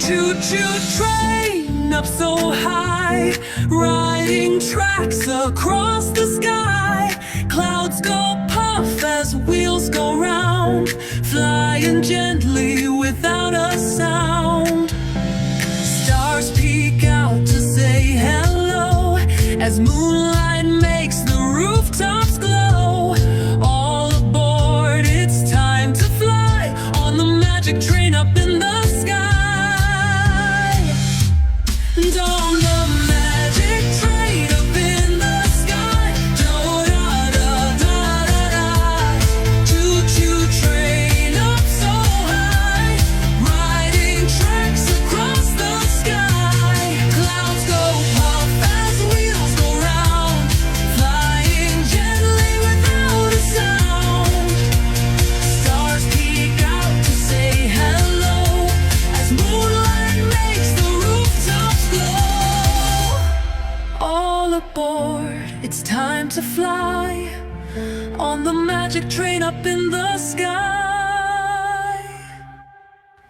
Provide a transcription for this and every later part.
Choo-choo train up so high, riding tracks across the sky. Clouds go puff as wheels go round, flying gently without a sound. Stars peek out to say hello as moonlight makes the rooftops glow. All aboard, it's time to fly on the magic train up in the sky. And on the magic train up in the sky, do-da-da-da-da-da. Choo-choo train up so high, riding tracks across the sky. Clouds go puff as wheels go round, flying gently without a sound. Stars peek out to say hello as moonlight makes the rooftops glow. All aboard, it's time to fly on the magic train up in the sky.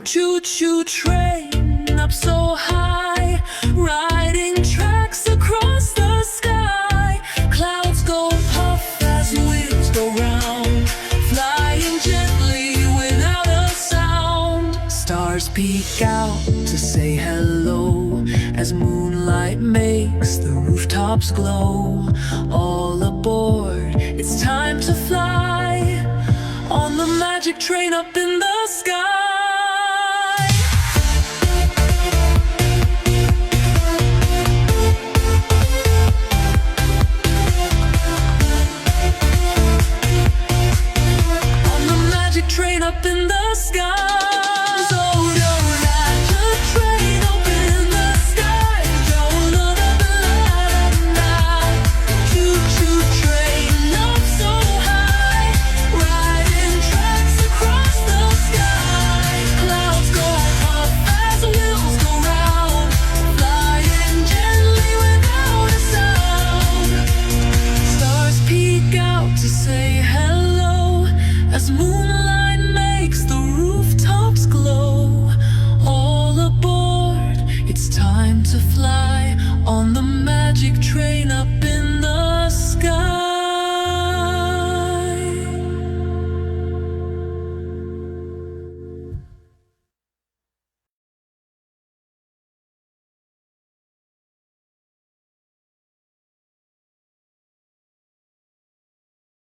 Choo-choo train up so high, riding tracks across the sky. Clouds go puff as wheels go round, flying gently without a sound. Stars peek out to say hello as moonlight makes the rooftops glow. All aboard, it's time to fly on the magic train up in the sky. On the magic train up in the sky.